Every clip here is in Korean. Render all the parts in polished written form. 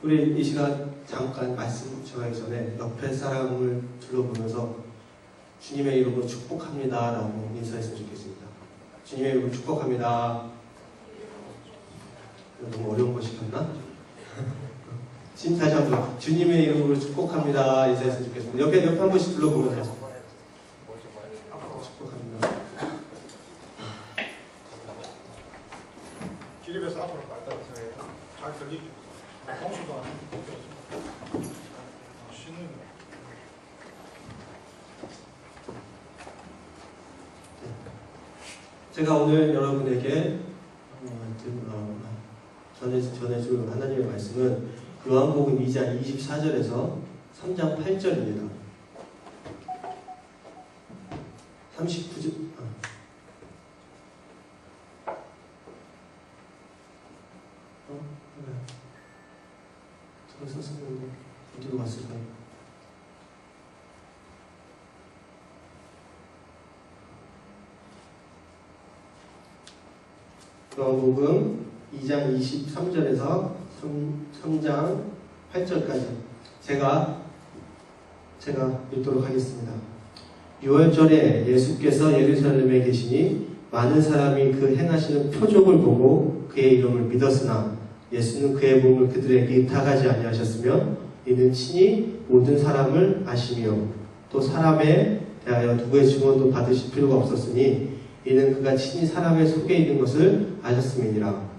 우리 이 시간 잠깐 말씀 전하기 전에 옆에 사람을 둘러보면서 주님의 이름으로 축복합니다 라고 인사했으면 좋겠습니다. 주님의 이름으로 축복합니다. 너무 어려운 거 시켰나? 지금 다시 한번 주님의 이름으로 축복합니다 인사했으면 좋겠습니다. 옆에 한 번씩 둘러보면서 축복합니다. 기립에서 앞으로 갔다 오세요. 잘 들리죠? 공수도 안 하고 쉬는 거. 제가 오늘 여러분에게 전해줄 하나님의 말씀은 요한복음 2장 24절에서 3장 8절입니다. 39절 저거 썼었는데 어디로 갔을까요? 요한복음 2장 23절에서 3장 8절까지 제가 읽도록 하겠습니다. 6월절에 예수께서 예루살렘에 계시니 많은 사람이 그 행하시는 표적을 보고 그의 이름을 믿었으나 예수는 그의 몸을 그들에게 의탁하지 아니하셨으며 이는 친히 모든 사람을 아시며 또 사람에 대하여 누구의 증언도 받으실 필요가 없었으니 이는 그가 친히 사람의 속에 있는 것을 아셨음이니라.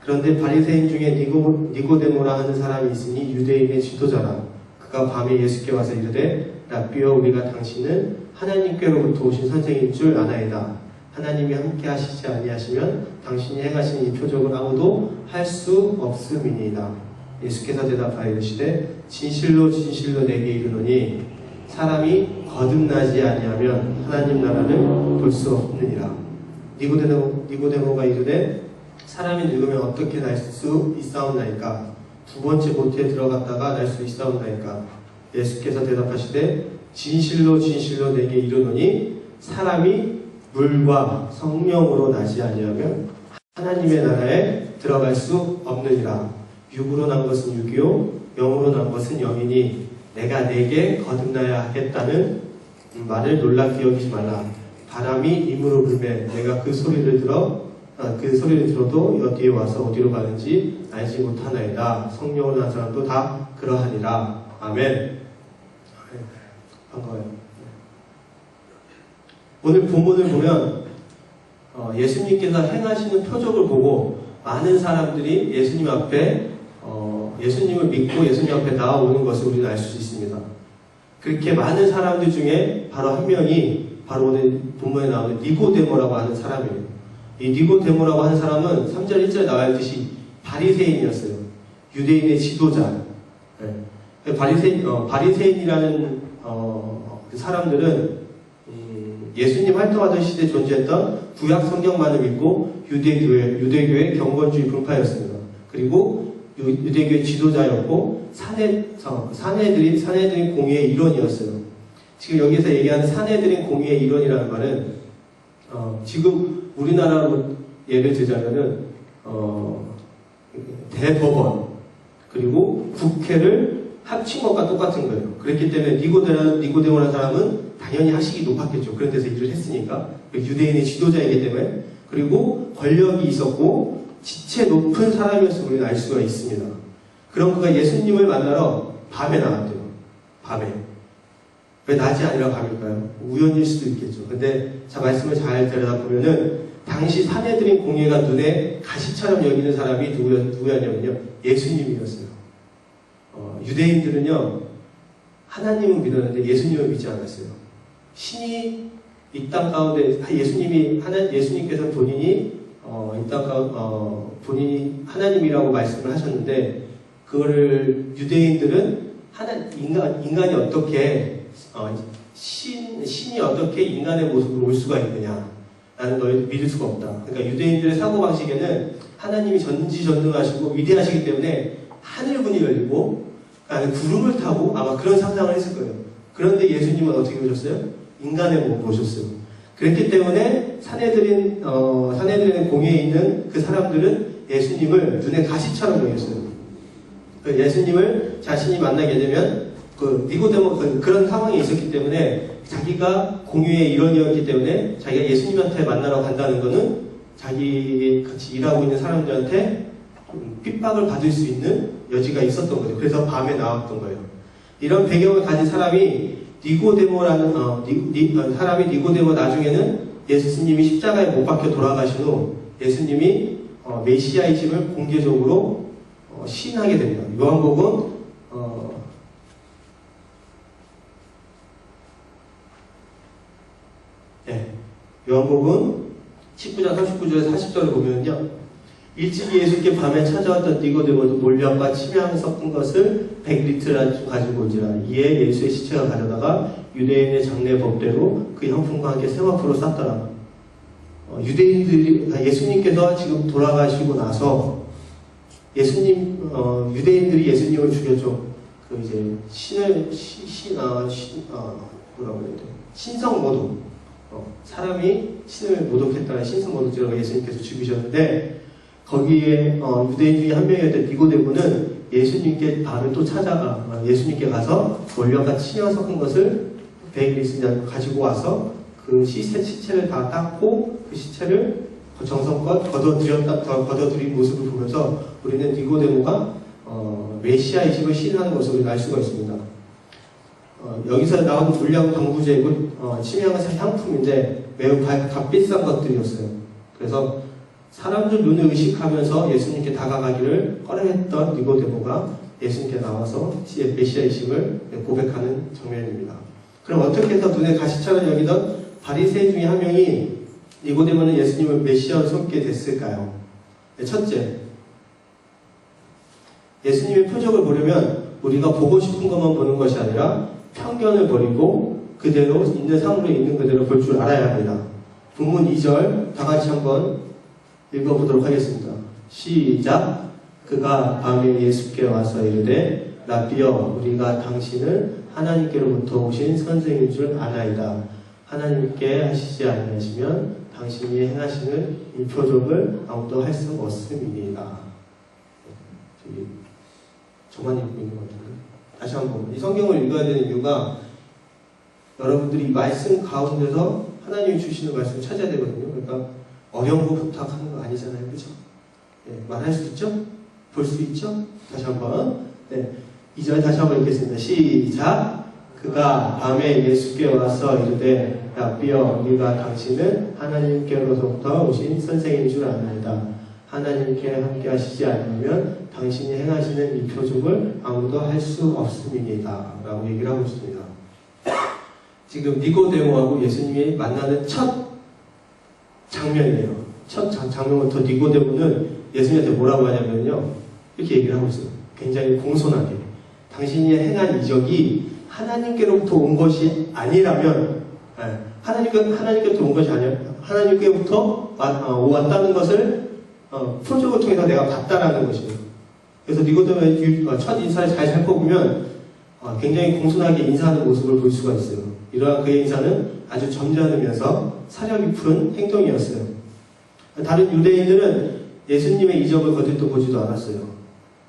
그런데 바리새인 중에 니고데모라 하는 사람이 있으니 유대인의 지도자라. 그가 밤에 예수께 와서 이르되 랍비여 우리가 당신은 하나님께로부터 오신 선생인 줄 아나이다. 하나님이 함께 하시지 아니하시면 당신이 행하신 이 표적을 아무도 할 수 없음이니이다. 예수께서 대답하여 이르시되 진실로 진실로 내게 이르노니 사람이 거듭나지 아니하면 하나님 나라를 볼 수 없느니라. 니고데모가 이르되 사람이 늙으면 어떻게 날 수 있사옵나이까? 두 번째 모태에 들어갔다가 날 수 있사옵나이까? 예수께서 대답하시되 진실로 진실로 내게 이르노니 사람이 물과 성령으로 나지 아니하면 하나님의 나라에 들어갈 수 없느니라. 육으로 난 것은 육이요 영으로 난 것은 영이니 내가 내게 거듭나야 하겠다는 말을 놀랍게 여기지 말라. 바람이 임으로 불매 내가 그 소리를 들어도 여기에 와서 어디로 가는지 알지 못하나이다. 성령으로 난 사람도 다 그러하니라. 아멘. 반가워요. 오늘 본문을 보면 예수님께서 행하시는 표적을 보고 많은 사람들이 예수님 앞에 예수님을 믿고 예수님 앞에 나아오는 것을 우리는 알 수 있습니다. 그렇게 많은 사람들 중에 바로 한 명이 바로 오늘 본문에 나오는 니고데모라고 하는 사람이에요. 이 니고데모라고 하는 사람은 3절 1절에 나와 있듯이 바리새인이었어요. 유대인의 지도자. 네. 바리새인이라는 그 사람들은 예수님 활동하던 시대에 존재했던 구약 성경만을 믿고 유대교의 경건주의 분파였습니다. 그리고 유대교의 지도자였고 사내들인 공의의 일원이었어요. 지금 여기서 얘기하는 사내들인 공의의 일원이라는 말은 지금 우리나라로 예를 들자면은 대법원 그리고 국회를 합친 것과 똑같은 거예요. 그렇기 때문에 니고데모라는 사람은 당연히 학식이 높았겠죠. 그런 데서 일을 했으니까. 유대인의 지도자이기 때문에. 그리고 권력이 있었고 지체 높은 사람이었음을 우리는 알 수가 있습니다. 그럼 그가 예수님을 만나러 밤에 나왔대요. 밤에. 왜 낮이 아니라 밤일까요? 우연일 수도 있겠죠. 근데 말씀을 잘 들여다보면은 당시 사내들인 공예가 눈에 가시처럼 여기는 사람이 누구였냐면요. 예수님이었어요. 유대인들은요. 하나님은 믿었는데 예수님을 믿지 않았어요. 신이 이 땅 가운데 예수님께서 본인이 이 땅 가운데 본인이 하나님이라고 말씀을 하셨는데 그거를 유대인들은 인간이 어떻게 신이 어떻게 인간의 모습으로 올 수가 있느냐 나는 너희를 믿을 수가 없다. 그러니까 유대인들의 사고방식에는 하나님이 전지전능하시고 위대하시기 때문에 하늘문이 열리고 구름을 타고 아마 그런 상상을 했을 거예요. 그런데 예수님은 어떻게 오셨어요? 인간의 몸으로 오셨어요. 그렇기 때문에 사내들인 공회에 있는 그 사람들은 예수님을 눈에 가시처럼 여겼어요. 그 예수님을 자신이 만나게 되면 그 니고데모 그런 상황이 있었기 때문에 자기가 공유의 일원이었기 때문에 자기가 예수님한테 만나러 간다는 것은 자기 같이 일하고 있는 사람들한테 핍박을 받을 수 있는 여지가 있었던 거죠. 그래서 밤에 나왔던 거예요. 이런 배경을 가진 사람이 니고데모라는 사람이 니고데모 나중에는 예수님이 십자가에 못 박혀 돌아가신 후 예수님이 메시아이심을 공개적으로 시인하게 됩니다. 요한복음 요한복음 19장 39절에서 40절을 보면요. 일찍이 예수께 밤에 찾아왔던 니고데모도 몰약과 침향 섞은 것을 100리터 가지고 오지라. 이에 예수의 시체가 가져다가 유대인의 장례 법대로 그 형품과 함께 샘 앞으로 쌌더라. 예수님께서 지금 돌아가시고 나서 유대인들이 예수님을 죽였죠. 그 이제 뭐라고 해야 돼? 신성모독. 사람이 신을 모독했다는 신성모독죄라고 예수님께서 죽이셨는데 거기에 유대인 중에 한 명이었던 니고데모는 예수님께 밤에 또 찾아가 예수님께 가서 몰약과 침향 섞은 것을 100리터 가지고 와서 그 시체를 다 닦고 그 시체를 정성껏 걷어들인 모습을 보면서 우리는 니고데모가 메시아이심을 시인하는 것을 알 수가 있습니다. 여기서 나온 몰약 방부제고 침향은 향품인데 매우 값비싼 것들이었어요. 그래서 사람들 눈을 의식하면서 예수님께 다가가기를 꺼려했던 니고데모가 예수님께 나와서 메시아이심을 고백하는 장면입니다. 그럼 어떻게 해서 눈에 가시처럼 여기던 바리새인 중에 한 명이 니고데모는 예수님을 메시아로 섬기게 됐을까요? 첫째, 예수님의 표적을 보려면 우리가 보고 싶은 것만 보는 것이 아니라 편견을 버리고 그대로 있는 상황으로 있는 그대로 볼 줄 알아야 합니다. 본문 2절 다 같이 한번 읽어보도록 하겠습니다. 시작. 그가 밤에 예수께 와서 이르되 라비여 우리가 당신을 하나님께로부터 오신 선생인 줄 아나이다. 하나님께 하시지 아니하시면 당신이 행하시는 이 표적을 아무도 할 수 없음이니이다. 저만 읽고 있는 것 같은데 다시 한번 이 성경을 읽어야 되는 이유가 여러분들이 이 말씀 가운데서 하나님이 주시는 말씀을 찾아야 되거든요. 그러니까 어려운 거 부탁하는 거 아니잖아요. 그렇죠? 말할 수 있죠? 볼 수 있죠? 다시 한번 2절 다시 한번 읽겠습니다. 시작. 그가 밤에 예수께 와서 이르되 라비여 우리가 당신은 하나님께로부터 오신 선생인 줄 아나이다. 하나님께 함께 하시지 않으면 당신이 행하시는 이 표적을 아무도 할 수 없음이니이다 라고 얘기를 하고 있습니다. 지금 니고데모하고 예수님이 만나는 첫 장면이에요. 첫 장면부터 니고데모는 예수님한테 뭐라고 하냐면요. 이렇게 얘기를 하고 있어요. 굉장히 공손하게. 당신이 행한 이적이 하나님께로부터 온 것이 아니라면, 하나님께로부터 온 것이 아니라, 하나님께로부터 왔다는 것을 표적을 통해서 내가 봤다라는 것이에요. 그래서 니고데모의 첫 인사를 잘 살펴보면 굉장히 공손하게 인사하는 모습을 볼 수가 있어요. 이러한 그의 인사는 아주 점잖으면서 사려 깊은 행동이었어요. 다른 유대인들은 예수님의 이적을 거들떠 보지도 않았어요.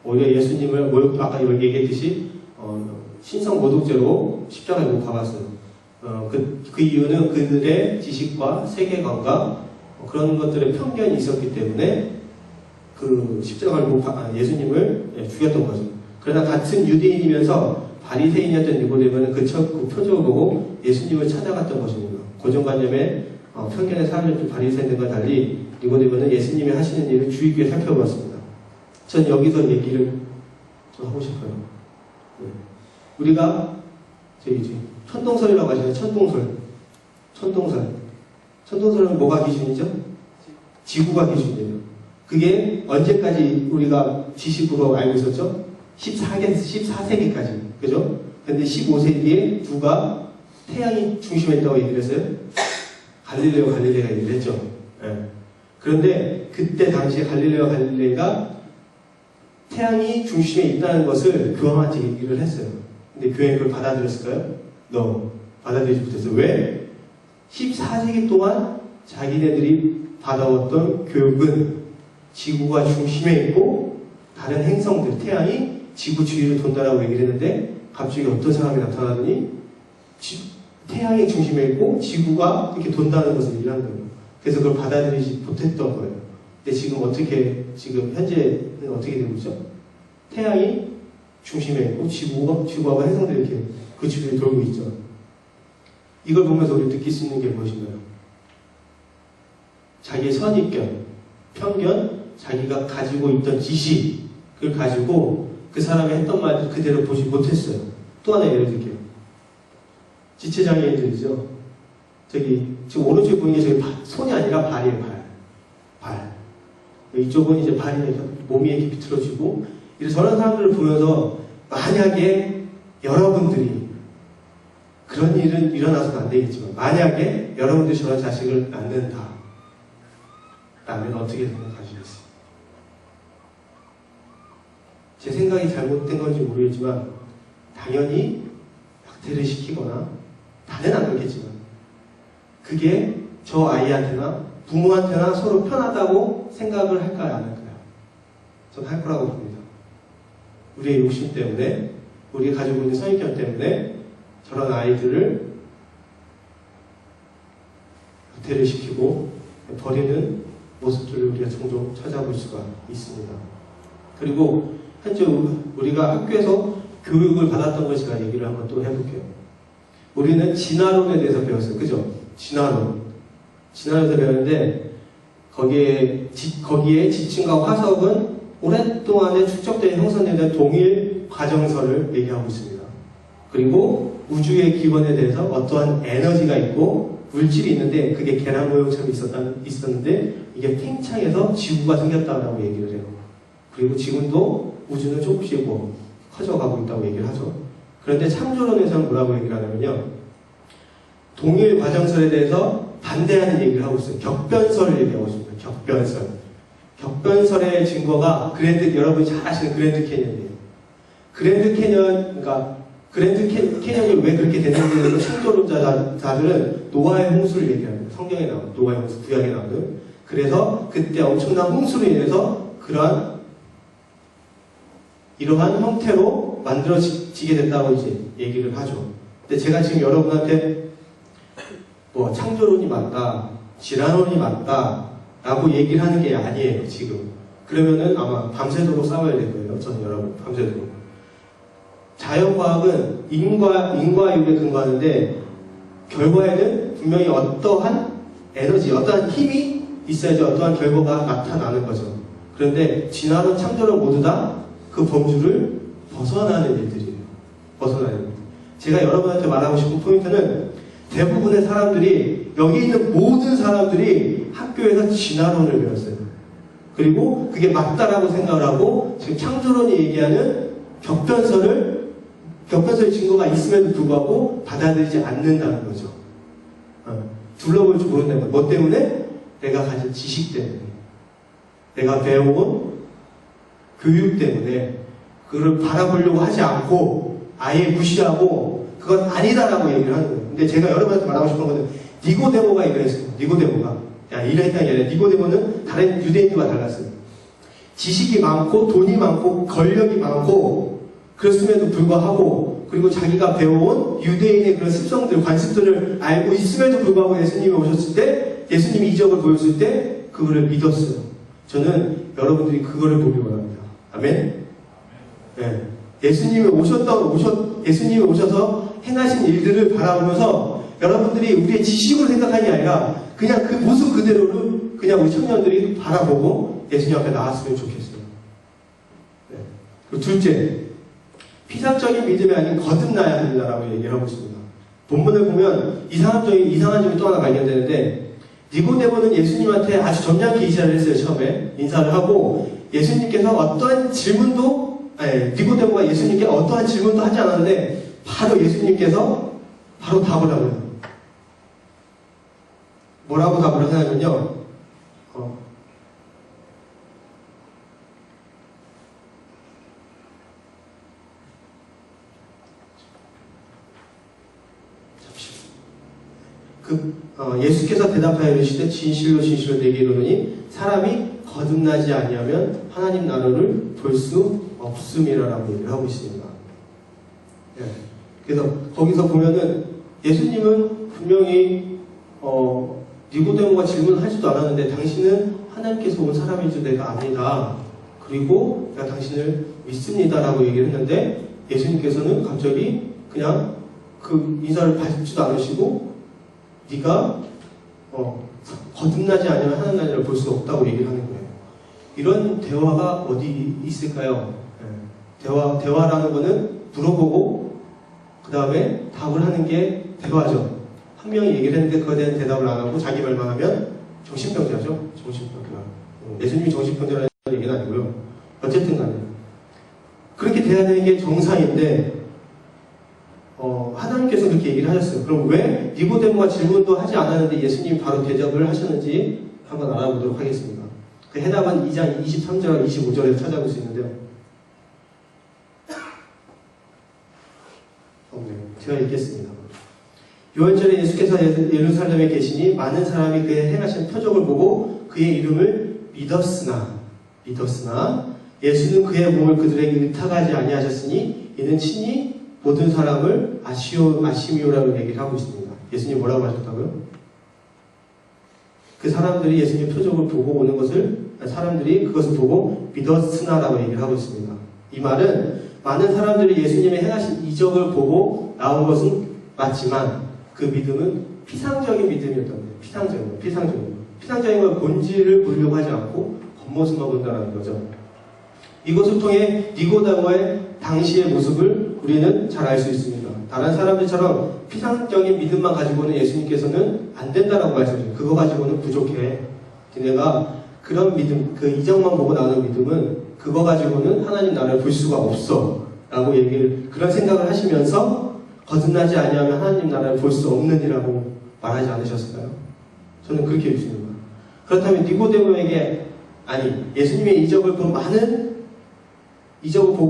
오히려 예수님을 아까 얘기했듯이 신성 모독죄로 십자가에 못 박았어요. 그 이유는 그들의 지식과 세계관과 그런 것들의 편견이 있었기 때문에 그 십자가를 예수님을 죽였던 거죠. 그러나 같은 유대인이면서 바리새인이었던 니고데모는 그 표적을 보고 예수님을 찾아갔던 것입니다. 고정관념에 편견에 사로잡힌 바리새인들과 달리 니고데모는 예수님이 하시는 일을 주의 깊게 살펴보았습니다. 전 여기서 얘기를 좀 하고 싶어요. 우리가 천동설이라고 하잖아요. 천동설은 뭐가 기준이죠? 지구가 기준이에요. 그게 언제까지 우리가 지식으로 알고 있었죠? 14세기까지. 그죠? 근데 15세기에 누가 태양이 중심에 있다고 얘기를 했어요? 갈릴레오가 얘기를 했죠. 그런데 그때 당시에 갈릴레오가 태양이 중심에 있다는 것을 교황한테 얘기를 했어요. 근데 교황이 그걸 받아들였을까요? 받아들이지 못했어요. 왜? 14세기 동안 자기네들이 받아왔던 교육은 지구가 중심에 있고 다른 행성들, 태양이 지구 주위를 돈다라고 얘기를 했는데 갑자기 어떤 사람이 나타나더니 태양의 중심에 있고 지구가 이렇게 돈다는 것을 얘기를 하는 거예요. 그래서 그걸 받아들이지 못했던 거예요. 근데 지금 현재는 어떻게 되고 있죠? 태양이 중심에 있고 지구와 행성들이 이렇게 그 주위를 돌고 있죠. 이걸 보면서 우리 느낄 수 있는 게 무엇인가요? 자기의 선입견, 편견, 자기가 가지고 있던 지식을 가지고 그 사람이 했던 말을 그대로 보지 못했어요. 또 하나 예를 들게요. 지체장애인들이죠. 지금 오른쪽에 보이는 게 손이 아니라 발이에요, 발. 이쪽은 이제 발이 몸이 이렇게 비틀어지고, 저런 사람들을 보면서 만약에 여러분들이 그런 일은 일어나서는 안 되겠지만, 만약에 여러분들이 저런 자식을 낳는다. 라면 어떻게 생각하시겠어요? 제 생각이 잘못된 건지 모르겠지만, 당연히 약태를 시키거나, 다는 안 그렇겠지만, 그게 저 아이한테나 부모한테나 서로 편하다고 생각을 할까요? 안 할까요? 전 할 거라고 봅니다. 우리의 욕심 때문에, 우리가 가지고 있는 선입견 때문에 저런 아이들을 약태를 시키고 버리는 모습들을 우리가 종종 찾아볼 수가 있습니다. 그리고 현재 우리가 학교에서 교육을 받았던 걸 제가 얘기를 한번 또 해볼게요. 우리는 진화론에 대해서 배웠어요. 그죠? 진화론에서 배웠는데 거기에 지층과 화석은 오랫동안에 축적된 형성된 동일 과정설을 얘기하고 있습니다. 그리고 우주의 기원에 대해서 어떠한 에너지가 있고 물질이 있는데 그게 계란 모형처럼 있었는데 이게 팽창해서 지구가 생겼다고 얘기를 해요. 그리고 지금도 우주는 조금씩 커져가고 있다고 얘기를 하죠. 그런데 창조론에서는 뭐라고 얘기를 하냐면요. 동일 과정설에 대해서 반대하는 얘기를 하고 있어요. 격변설을 얘기하고 있습니다. 격변설의 증거가 여러분이 잘 아시는 그랜드 캐년이에요. 그랜드 캐년이 왜 그렇게 됐는지는 창조론자들은 노아의 홍수를 얘기합니다. 성경에 나오는 노아의 홍수, 구약에 나오는. 그래서 그때 엄청난 홍수로 인해서 이러한 형태로 만들어지게 됐다고 이제 얘기를 하죠. 근데 제가 지금 여러분한테 창조론이 맞다, 진화론이 맞다, 라고 얘기를 하는 게 아니에요, 지금. 그러면은 아마 밤새도록 싸워야 될 거예요, 저는 여러분, 밤새도록. 자연과학은 인과율에 근거하는데, 결과에는 분명히 어떠한 에너지, 어떠한 힘이 있어야지 어떠한 결과가 나타나는 거죠. 그런데 진화론, 창조론 모두 다 그 범주를 벗어나는 일들이에요. 제가 여러분한테 말하고 싶은 포인트는 대부분의 사람들이, 여기 있는 모든 사람들이 학교에서 진화론을 배웠어요. 그리고 그게 맞다라고 생각을 하고 지금 창조론이 얘기하는 격변설의 증거가 있음에도 불구하고 받아들이지 않는다는 거죠. 둘러볼 줄 모른다는 거예요. 뭐 때문에? 내가 가진 지식 때문에. 내가 배워온 교육 때문에 그걸 바라보려고 하지 않고 아예 무시하고 그건 아니다라고 얘기를 하는 거예요. 근데 제가 여러분한테 말하고 싶은 거는 니고데모가 이랬어요. 이랬다는 게 아니라 니고데모는 다른 유대인들과 달랐어요. 지식이 많고 돈이 많고 권력이 많고 그랬음에도 불구하고 그리고 자기가 배워온 유대인의 그런 습성들, 관습들을 알고 있음에도 불구하고 예수님이 오셨을 때 예수님이 이적을 보였을 때 그거를 믿었어요. 저는 여러분들이 그거를 보기 원합니다. 아멘? 네. 예수님이 오셔서 행하신 일들을 바라보면서 여러분들이 우리의 지식으로 생각하는 게 아니라 그냥 그 모습 그대로를 그냥 우리 청년들이 바라보고 예수님 앞에 나왔으면 좋겠어요. 네. 그리고 둘째, 피상적인 믿음이 아닌 거듭나야 된다라고 얘기를 하고 있습니다. 본문을 보면 이상한 점이 또 하나 발견되는데 니고데모는 예수님한테 아주 점잖게 인사를 했어요. 처음에 인사를 하고 예수님께서 어떠한 질문도 니고데모가 예수님께 어떠한 질문도 하지 않았는데 바로 예수님께서 바로 답을 하고요. 뭐라고 답을 하냐면요. 예수께서 대답하여 이르시되 진실로 내게 이르노니 사람이 거듭나지 아니하면 하나님 나라를 볼 수 없음이라고 얘기를 하고 있습니다. 예. 그래서 거기서 보면은 예수님은 분명히 니고데모가 질문하지도 않았는데 당신은 하나님께서 온 사람인 줄 내가 압니다. 그리고 내가 당신을 믿습니다라고 얘기를 했는데 예수님께서는 갑자기 그냥 그 인사를 받지도 않으시고 네가 거듭나지 않으면 하나님 나라를 볼 수 없다고 얘기를 하는 거예요. 이런 대화가 어디 있을까요? 대화라는 거는 물어보고 그 다음에 답을 하는 게 대화죠. 한 명이 얘기를 했는데 그거에 대한 대답을 안 하고 자기 말만 하면 정신병자죠. 정신병자. 예수님이 정신병자라는 얘기는 아니고요. 어쨌든 간에 그렇게 돼야 되는 게 정상인데 하나님께서 그렇게 얘기를 하셨어요. 그럼 왜 니고데모가 질문도 하지 않았는데 예수님이 바로 대답을 하셨는지 한번 알아보도록 하겠습니다. 그 해답은 2장 23절과 25절에서 찾아볼 수 있는데요. 제가 읽겠습니다. 유월절에 예수께서 예루살렘에 계시니 많은 사람이 그의 행하신 표적을 보고 그의 이름을 믿었으나 예수는 그의 몸을 그들에게 의탁하지 아니하셨으니 이는 친히 모든 사람을 아시미오라고 얘기를 하고 있습니다. 예수님 뭐라고 하셨다고요? 그 사람들이 예수님의 표적을 보고 오는 것을 사람들이 그것을 보고 믿었으나라고 얘기를 하고 있습니다. 이 말은 많은 사람들이 예수님의 행하신 이적을 보고 나온 것은 맞지만 그 믿음은 피상적인 믿음이었던 거예요. 피상적인 걸 본질을 보려고 하지 않고 겉모습만 본다는 거죠. 이것을 통해 니고데모의 당시의 모습을 우리는 잘 알 수 있습니다. 다른 사람들처럼 피상적인 믿음만 가지고는 예수님께서는 안 된다라고 말씀하셨어요. 그거 가지고는 부족해. 니네가 그런 믿음, 그 이적만 보고 나오는 믿음은 그거 가지고는 하나님 나라를 볼 수가 없어. 라고 그런 생각을 하시면서 거듭나지 아니하면 하나님 나라를 볼 수 없느니라고 말하지 않으셨을까요? 저는 그렇게 믿습니다. 그렇다면 니고데모에게 예수님의 이적을 보고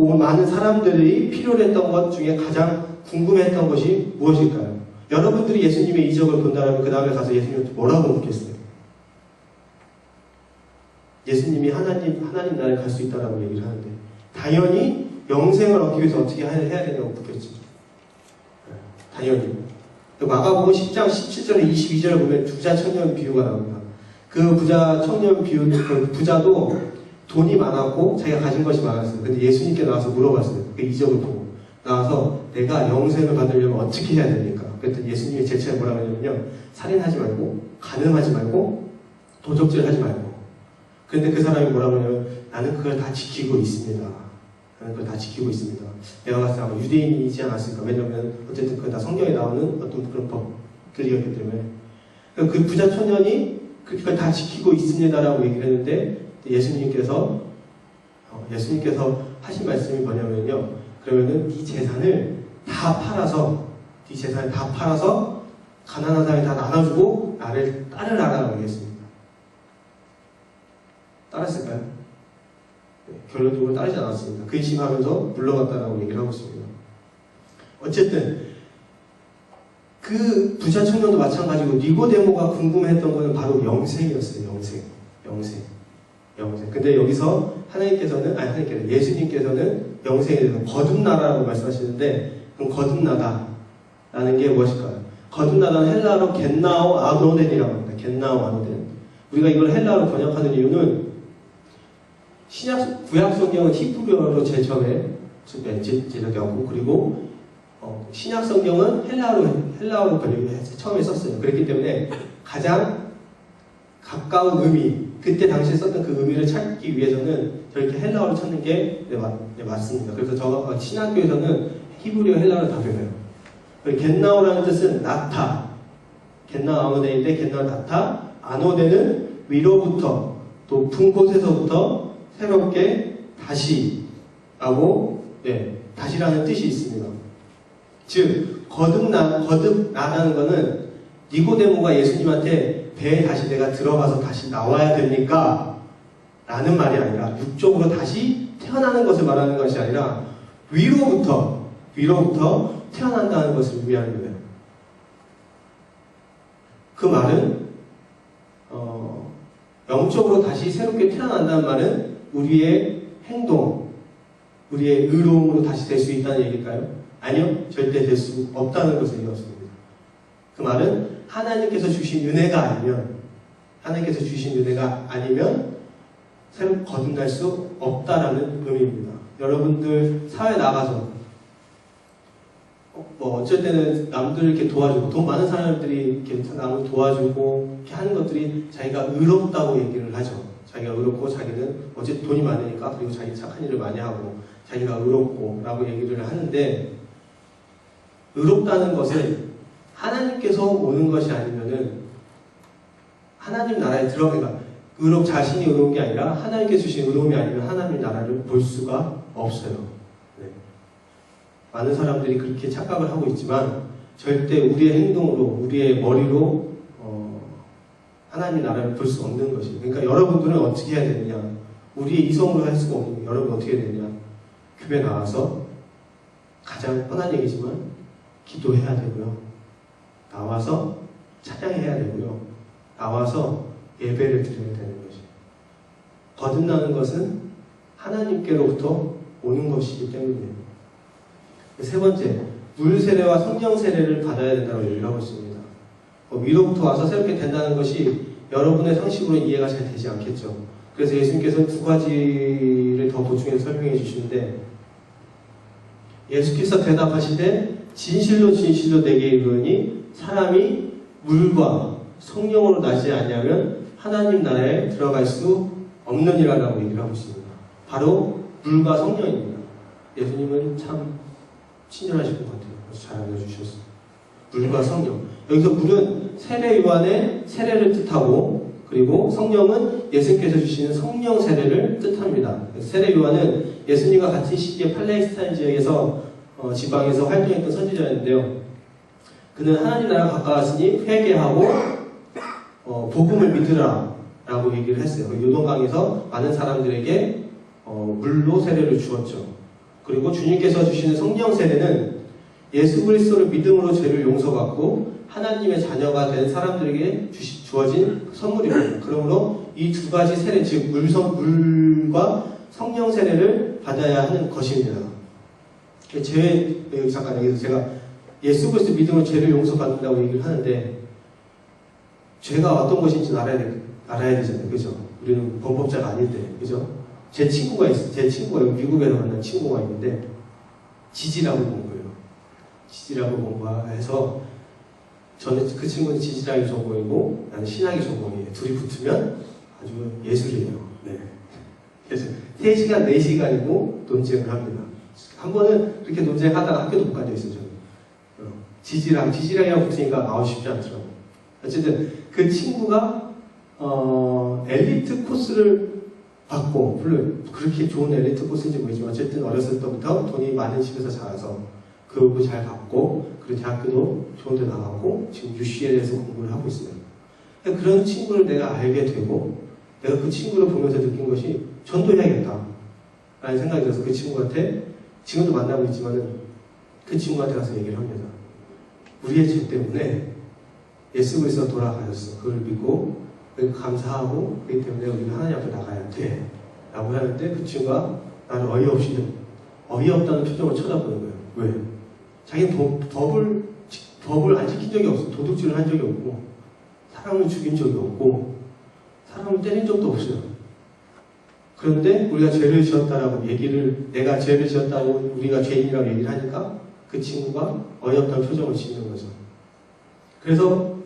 온 많은 사람들이 필요로 했던 것 중에 가장 궁금했던 것이 무엇일까요? 여러분들이 예수님의 이적을 본다면 그 다음에 가서 예수님한테 뭐라고 묻겠어요? 예수님이 하나님 나라에 갈 수 있다라고 얘기를 하는데 당연히 영생을 얻기 위해서 어떻게 해야 되냐고 묻겠죠. 당연히. 마가복음 10장 17절에 22절에 보면 부자 청년 비유가 나옵니다. 그 부자 청년 비유, 그 부자도 돈이 많았고 자기가 가진 것이 많았어요. 근데 예수님께 나와서 물어봤어요. 그 이적을 보고 나와서 내가 영생을 받으려면 어떻게 해야 됩니까? 그랬더니 예수님이 제차에 뭐라고 하냐면요, 살인하지 말고 간음하지 말고 도적질하지 말고. 그런데 그 사람이 뭐라고 하냐면 나는 그걸 다 지키고 있습니다. 내가 봤을 때 아마 유대인이지 않았을까. 왜냐면 어쨌든 그건 다 성경에 나오는 어떤 그런 법들이었기 때문에. 그 부자 청년이 그걸 다 지키고 있습니다라고 얘기를 했는데 예수님께서 하신 말씀이 뭐냐면요. 그러면은 네 재산을 다 팔아서 가난한 사람에 다 나눠주고 나를 따르라라고 얘기했습니다. 따랐을까요? 네, 결론적으로 따르지 않았습니다. 근심하면서 물러갔다라고 얘기를 하고 있습니다. 어쨌든 그 부자 청년도 마찬가지고 니고데모가 궁금했던 것은 바로 영생이었어요. 영생. 근데 여기서 예수님께서는 영생에 대해서 거듭나라고 말씀하시는데 그럼 거듭나다라는 게 무엇일까요? 거듭나다는 헬라어로 겟나오 아노덴이라고 합니다. 겟나오 아노덴. 우리가 이걸 헬라어로 번역하는 이유는 구약 성경은 히브리어로 제일 처음에 제작하고 그리고 신약 성경은 헬라어로 번역해서 처음에 썼어요. 그렇기 때문에 가장 가까운 의미, 그때 당시에 썼던 그 의미를 찾기 위해서는 저렇게 헬라어로 찾는 게 맞습니다. 그래서 신학교에서는 히브리어 헬라어를 다 배워요. 겟나오라는 뜻은 나타, 겟나오 아노데인데 겟나오 나타, 아노데는 위로부터 높은 곳에서부터 새롭게 다시라고 다시라는 뜻이 있습니다. 즉 거듭나다는 것은 니고데모가 예수님한테 배에 다시 내가 들어가서 다시 나와야 됩니까? 라는 말이 아니라 육적으로 다시 태어나는 것을 말하는 것이 아니라 위로부터 태어난다는 것을 의미하는 거예요. 그 말은 영적으로 다시 새롭게 태어난다는 말은 우리의 행동, 우리의 의로움으로 다시 될 수 있다는 얘기일까요? 아니요. 절대 될 수 없다는 것을 얘기했습니다. 그 말은 하나님께서 주신 은혜가 아니면 새로 거듭날 수 없다라는 의미입니다. 여러분들 사회 나가서 어쩔 때는 남들 이렇게 도와주고 돈 많은 사람들이 이렇게 남을 도와주고 이렇게 하는 것들이 자기가 의롭다고 얘기를 하죠. 자기가 의롭고 자기는 어쨌든 돈이 많으니까 그리고 자기 착한 일을 많이 하고 자기가 의롭고 라고 얘기를 하는데 의롭다는 것은 하나님께서 오는 것이 아니면은 하나님 나라에 들어가니까 자신이 의로운 게 아니라 하나님께서 주신 의로움이 아니면 하나님 나라를 볼 수가 없어요. 네. 많은 사람들이 그렇게 착각을 하고 있지만 절대 우리의 행동으로 우리의 머리로 하나님 나라를 볼 수 없는 것이에요. 그러니까 여러분들은 어떻게 해야 되느냐? 우리의 이성으로 할 수가 없는 여러분 어떻게 해야 되느냐? 교회 나와서 가장 뻔한 얘기지만 기도해야 되고요. 나와서 찬양해야 되고요. 나와서 예배를 드려야 되는 것이에요. 거듭나는 것은 하나님께로부터 오는 것이기 때문이에요. 세 번째, 물 세례와 성령 세례를 받아야 된다고 얘기를 하고 있습니다. 위로부터 와서 새롭게 된다는 것이 여러분의 상식으로 이해가 잘 되지 않겠죠. 그래서 예수님께서 두 가지를 더 보충해서 설명해 주시는데 예수께서 대답하시되 진실로 진실로 내게 이르노니 사람이 물과 성령으로 나지 아니하면 하나님 나라에 들어갈 수 없느니라라고 얘기를 하고 있습니다. 바로 물과 성령입니다. 예수님은 참 친절하신 것 같아요. 그래서 잘 알려주셨어요. 물과 성령. 여기서 물은 세례 요한의 세례를 뜻하고 그리고 성령은 예수님께서 주시는 성령 세례를 뜻합니다. 세례 요한은 예수님과 같은 시기에 팔레스타인 지역에서 지방에서 활동했던 선지자였는데요. 그는 하나님 나라가 가까웠으니 회개하고 복음을 믿으라 라고 얘기를 했어요. 요동강에서 많은 사람들에게 물로 세례를 주었죠. 그리고 주님께서 주시는 성령 세례는 예수 그리스도를 믿음으로 죄를 용서받고 하나님의 자녀가 된 사람들에게 주어진 선물입니다. 그러므로 이 두 가지 세례, 즉 물과 성령 세례를 받아야 하는 것입니다. 잠깐 여기서 제가 예수 그리스도 믿음으로 죄를 용서받는다고 얘기를 하는데 죄가 어떤 것인지 알아야 되잖아요. 그죠? 우리는 범법자가 아닌데, 그죠? 제 친구가 미국에서 만난 친구가 있는데 지지라고 본 거예요. 지지라고 공부해서 저는 그 친구는 지지락이 전공이고 나는 신학이 전공이에요. 둘이 붙으면 아주 예술이에요. 네. 그래서 3시간, 4시간이고 논쟁을 합니다. 한 번은 그렇게 논쟁하다가 학교도 못 가져 있어요. 저는. 지지락이랑 붙으니까 쉽지 않더라고요. 어쨌든 그 친구가 엘리트 코스를 받고 물론 그렇게 좋은 엘리트 코스인지 모르지만 어쨌든 어렸을 때부터 돈이 많은 집에서 자라서 교육을 잘 받고 그리고 대학교도 좋은 데 나가고 지금 UCL에서 공부를 하고 있어요. 그런 친구를 내가 알게 되고 내가 그 친구를 보면서 느낀 것이 전도해야겠다 라는 생각이 들어서 그 친구한테 지금도 만나고 있지만은 그 친구한테 가서 얘기를 합니다. 우리의 죄 때문에 예수 그리스도가 돌아가셨어. 그걸 믿고 감사하고 그렇기 때문에 우리는 하나님 앞에 나가야 돼 라고 하는데 그 친구가 나를 어이없다는 표정을 쳐다보는 거예요. 왜? 자기는 법을 안 지킨 적이 없어. 도둑질을 한 적이 없고 사람을 죽인 적이 없고 사람을 때린 적도 없어요. 그런데 우리가 죄를 지었다라고 내가 죄를 지었다고 우리가 죄인이라고 얘기를 하니까 그 친구가 어이없다는 표정을 짓는 거죠. 그래서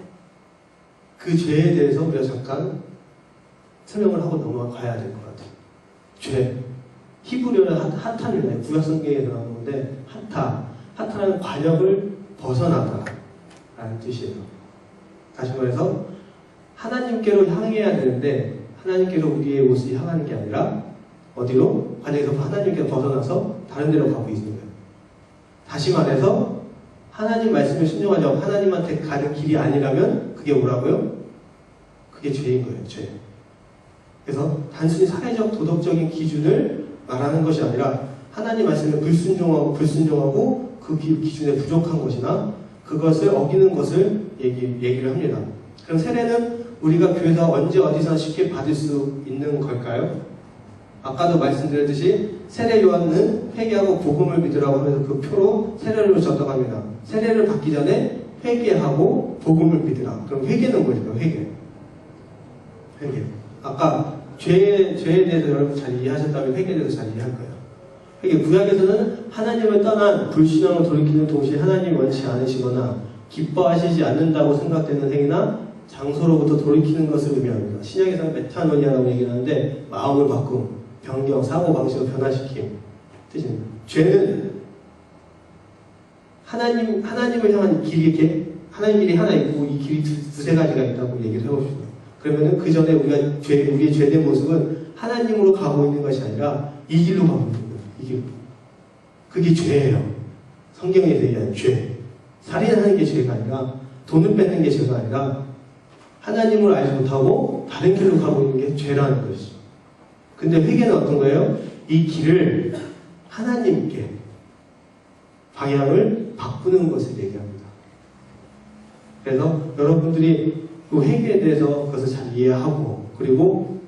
그 죄에 대해서 우리가 잠깐 설명을 하고 넘어가야 될 것 같아요. 죄. 히브리어는 하타입니다. 구약성경에서 나오는 건데 하타라는 관역을 벗어나다 라는 뜻이에요. 다시 말해서 하나님께로 향해야 되는데 하나님께로 우리의 옷을 향하는 게 아니라 어디로? 관역에서 하나님께로 벗어나서 다른 데로 가고 있는 거예요. 다시 말해서 하나님 말씀을 순종하지 않고 하나님한테 가는 길이 아니라면 그게 뭐라고요? 그게 죄인 거예요. 죄. 그래서 단순히 사회적 도덕적인 기준을 말하는 것이 아니라 하나님 말씀에 불순종하고 그 기준에 부족한 것이나 그것을 어기는 것을 얘기를 합니다. 그럼 세례는 우리가 교회에서 언제 어디서 쉽게 받을 수 있는 걸까요? 아까도 말씀드렸듯이 세례 요한은 회개하고 복음을 믿으라고 하면서 그 표로 세례를 줬다고 합니다. 세례를 받기 전에 회개하고 복음을 믿으라. 그럼 회개는 뭐예요? 회개. 아까 죄에 대해서 여러분 잘 이해하셨다면 회개에 대해서 잘 이해할 거예요. 회개, 구약에서는 하나님을 떠난 불신앙을 돌이키는 동시에 하나님 원치 않으시거나 기뻐하시지 않는다고 생각되는 행위나 장소로부터 돌이키는 것을 의미합니다. 신약에서는 메타노니아라고 얘기를 하는데 마음을 바꿈, 변경, 사고방식을 변화시킴 뜻입니다. 죄는 하나님을 향한 길이 하나님 길이 하나 있고 이 길이 두세 가지가 있다고 얘기를 해봅시다. 그러면은 그 전에 우리의 죄된 모습은 하나님으로 가고 있는 것이 아니라 이 길로 가고 있는 거예요. 이 길로. 그게 죄예요. 성경에 얘기하는 죄. 살인하는 게 죄가 아니라 돈을 뺏는 게 죄가 아니라 하나님을 알지 못하고 다른 길로 가고 있는 게 죄라는 것이죠. 근데 회개는 어떤 거예요? 이 길을 하나님께 방향을 바꾸는 것을 얘기합니다. 그래서 여러분들이 그 회개에 대해서 그것을 잘 이해하고 그리고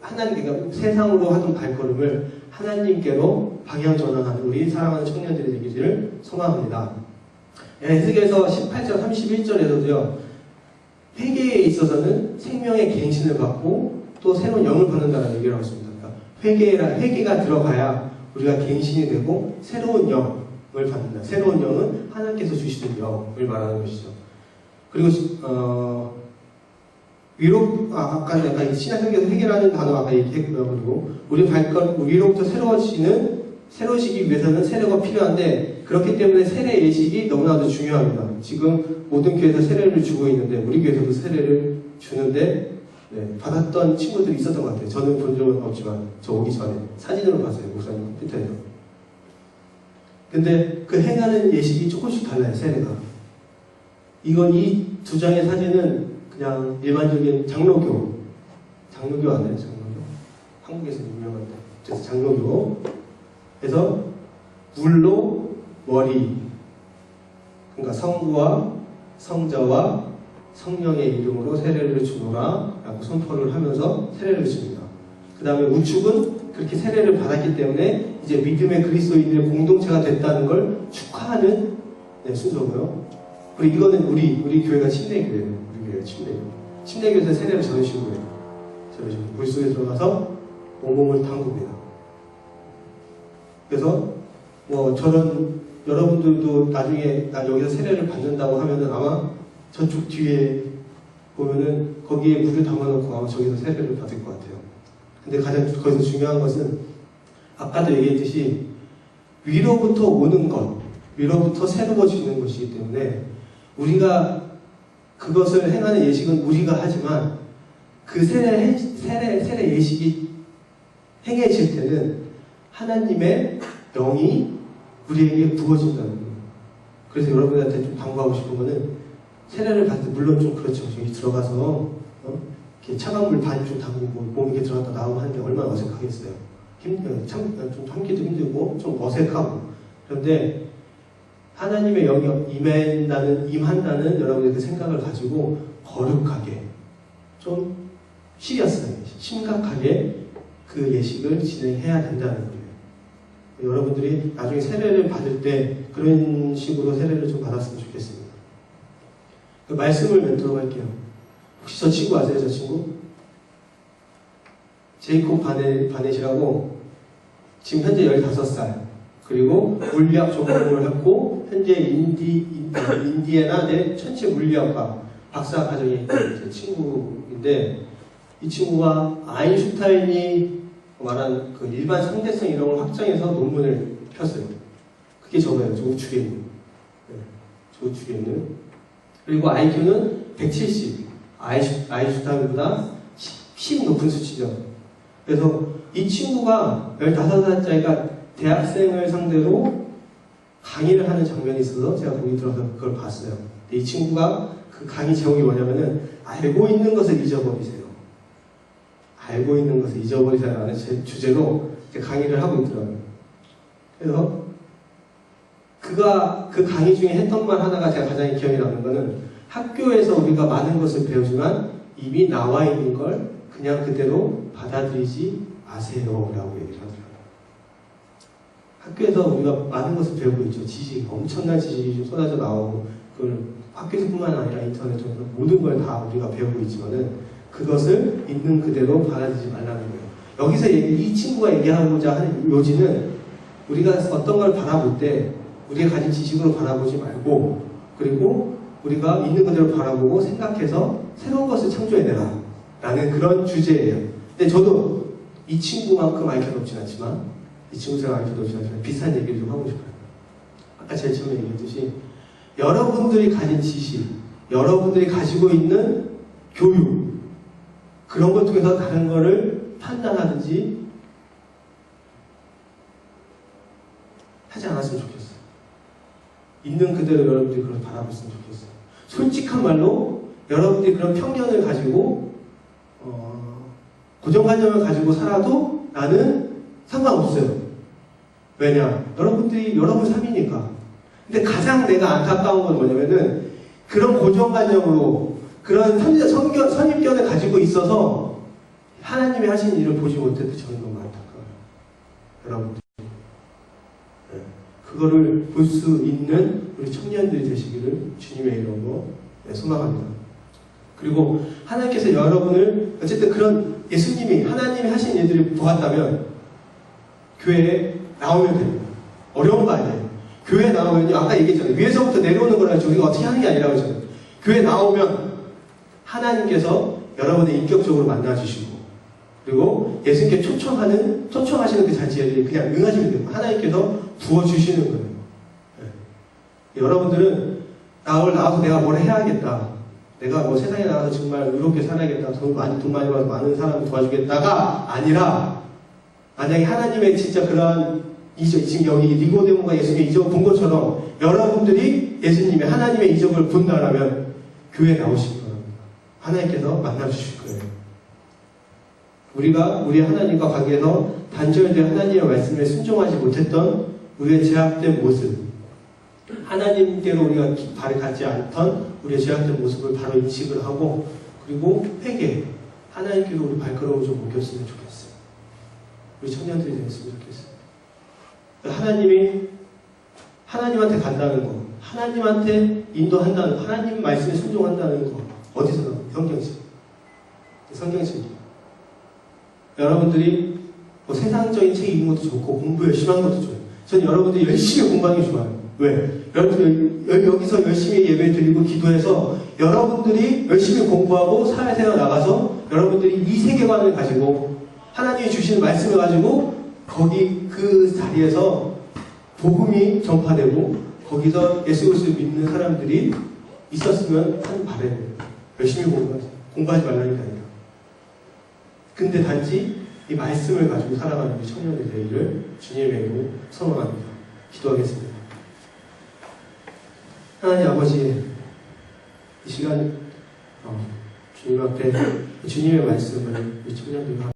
그러니까 세상으로 하던 발걸음을 하나님께로 방향 전환하는 우리 사랑하는 청년들이 되기를 소망합니다. 에스겔서 18절 31절에서도요. 회개에 있어서는 생명의 갱신을 받고 또 새로운 영을 받는다는 얘기를 하고 있습니다. 그러니까 회개가 들어가야 우리가 갱신이 되고 새로운 영을 받는다. 새로운 영은 하나님께서 주시는 영을 말하는 것이죠. 그리고 아까 약간 신약성경에서 회개라는 단어 아까 얘기했고요. 그리고 위로부터 새로워지기 위해서는 세례가 필요한데 그렇기 때문에 세례 예식이 너무나도 중요합니다. 지금 모든 교회에서 세례를 주고 있는데 우리 교회에서도 세례를 주는데 받았던 친구들이 있었던 것 같아요. 저는 본 적은 없지만 저 오기 전에 사진으로 봤어요. 목사님 컴퓨터에서. 근데 그 행하는 예식이 조금씩 달라요. 세례가. 이 두 장의 사진은 그냥 일반적인 장로교 아니에요? 장로교? 한국에서 유명한데. 그래서 장로교. 그래서 물로 머리, 그러니까 성부와 성자와 성령의 이름으로 세례를 주노라 라고 선포를 하면서 세례를 줍니다. 그 다음에 우측은 그렇게 세례를 받았기 때문에 이제 믿음의 그리스도인들의 공동체가 됐다는 걸 축하하는 순서고요. 그리고 이거는 우리 교회가 침례교회예요. 우리 교회가 침례교회에서 세례를 저런 식으로 해요. 물속에 들어가서 온몸을 담굽니다. 그래서 여러분들도 나중에 여기서 세례를 받는다고 하면은 아마 저쪽 뒤에 보면은 거기에 물을 담아놓고 아마 저기서 세례를 받을 것 같아요. 근데 거기서 중요한 것은 아까도 얘기했듯이 위로부터 오는 것, 위로부터 새로워지는 것이기 때문에 우리가 그것을 행하는 예식은 우리가 하지만 그 세례 예식이 행해질 때는 하나님의 영이 우리에게 부어진다는 거예요. 그래서 여러분한테 좀 당부하고 싶은 거는 세례를 받을 때 물론 좀 그렇죠. 여기 들어가서 이렇게 차가운 물 반 좀 담그고 몸 이렇게 들어갔다 나오고 하는데 얼마나 어색하겠어요. 좀 참기도 힘들고 좀 어색하고. 그런데 하나님의 영이 임한다는 여러분의 그 생각을 가지고 거룩하게 좀 심각하게 그 예식을 진행해야 된다는 거예요. 여러분들이 나중에 세례를 받을 때 그런 식으로 세례를 좀 받았으면 좋겠습니다. 그 말씀을 멘토로 할게요. 혹시 저 친구 아세요? 저 친구? 제이콥 바넷이라고 지금 현재 15살 그리고 물리학 전공을 했고 현재 인디애나 대 천체 물리학과 박사 과정에 있는 친구인데 이 친구가 아인슈타인이 말한 그 일반 상대성 이론을 확장해서 논문을 폈어요. 그게 저거예요. 저 우측에 있는. 저 우측에 있는. 그리고 IQ는 170. 아인슈타인보다 10 높은 수치죠. 그래서 이 친구가 15살짜리가 대학생을 상대로 강의를 하는 장면이 있어서 제가 거기 들어서 그걸 봤어요. 이 친구가 그 강의 제목이 뭐냐면은 알고 있는 것을 잊어버리세요. 알고 있는 것을 잊어버리세요라는 주제로 강의를 하고 있더라고요. 그래서 그가 그 강의 중에 했던 말 하나가 제가 가장 기억에 남는 거는 학교에서 우리가 많은 것을 배우지만 이미 나와 있는 걸 그냥 그대로 받아들이지 마세요라고 얘기를 하더라고요. 학교에서 우리가 많은 것을 배우고 있죠. 지식, 엄청난 지식이 쏟아져 나오고 그걸 학교에서뿐만 아니라 인터넷에서 모든 걸 다 우리가 배우고 있지만은 그것을 있는 그대로 받아들이지 말라는 거예요. 여기서 이 친구가 얘기하고자 하는 요지는 우리가 어떤 걸 바라볼 때 우리가 가진 지식으로 바라보지 말고 그리고 우리가 있는 그대로 바라보고 생각해서 새로운 것을 창조해내라 라는 그런 주제예요. 근데 저도 이 친구만큼 IQ가 높진 않지만 이 친구랑 IQ가 높진 않지만 비슷한 얘기를 좀 하고 싶어요. 아까 제일 처음에 얘기했듯이 여러분들이 가진 지식, 여러분들이 가지고 있는 교육 그런 걸 통해서 다른 거를 판단하든지 하지 않았으면 좋겠어요. 있는 그대로 여러분들이 그걸 바라봤으면 좋겠어요. 솔직한 말로 여러분들이 그런 편견을 가지고 고정관념을 가지고 살아도 나는 상관없어요. 왜냐? 여러분들이 여러분 삶이니까. 근데 가장 내가 안타까운 건 뭐냐면은 그런 고정관념으로 그런 선입견을 가지고 있어서 하나님이 하신 일을 보지 못해도 저는 너무 안타까워요. 여러분들. 네. 그거를 볼 수 있는 우리 청년들이 되시기를 주님의 이름으로 소망합니다. 그리고 하나님께서 여러분을 어쨌든 그런 예수님이 하나님이 하신 일들을 보았다면 교회에 나오면 됩니다. 어려운 거 아니에요. 교회에 나오면 아까 얘기했잖아요. 위에서부터 내려오는 거라 우리가 어떻게 하는 게 아니라고 했잖아요. 교회에 나오면 하나님께서 여러분을 인격적으로 만나주시고 그리고 예수님께 초청하시는 그 자체에 그냥 응하시면 돼요. 하나님께서 부어주시는 거예요. 네. 여러분들은 나와서 내가 뭘 해야겠다. 내가 뭐 세상에 나가서 정말 의롭게 살아야겠다. 돈 많이 벌어서 많은 사람을 도와주겠다가 아니라 만약에 하나님의 진짜 그런 지금 여기 니고데모가 예수님의 이적을 본 것처럼 여러분들이 예수님의 하나님의 이적을 본다라면 교회에 나오실 겁니다. 하나님께서 만나주실 거예요. 우리가 우리 하나님과 관계에서 단절된 하나님의 말씀에 순종하지 못했던 우리의 제약된 모습 하나님께로 우리가 발을 닿지 않던 우리의 제약된 모습을 바로 인식을 하고 그리고 회개 하나님께로 우리 발걸음을 좀 옮겼으면 좋겠어요. 우리 청년들이 됐으면 좋겠어요. 하나님이 하나님한테 간다는 거 하나님한테 인도한다는 거 하나님 말씀에 순종한다는 거 어디서 나와요? 성경책 여러분들이 뭐 세상적인 책 읽는 것도 좋고 공부 열심히 하는 것도 좋아요. 전 여러분들이 열심히 공부하는 게 좋아요. 왜? 여러분들 여기서 열심히 예배 드리고 기도해서 여러분들이 열심히 공부하고 사회생활 나가서 여러분들이 이 세계관을 가지고 하나님이 주시는 말씀을 가지고 거기 그 자리에서 복음이 전파되고 거기서 예수 그리스도를 믿는 사람들이 있었으면 하는 바람이에요. 열심히 공부하지 말라는 게 아니라. 근데 단지 이 말씀을 가지고 살아가는 우리 청년들 되기를 주님의 이름으로 소망합니다. 기도하겠습니다. 하나님 아버지, 이 시간 주님 앞에 주님의 말씀을 우리 청년들과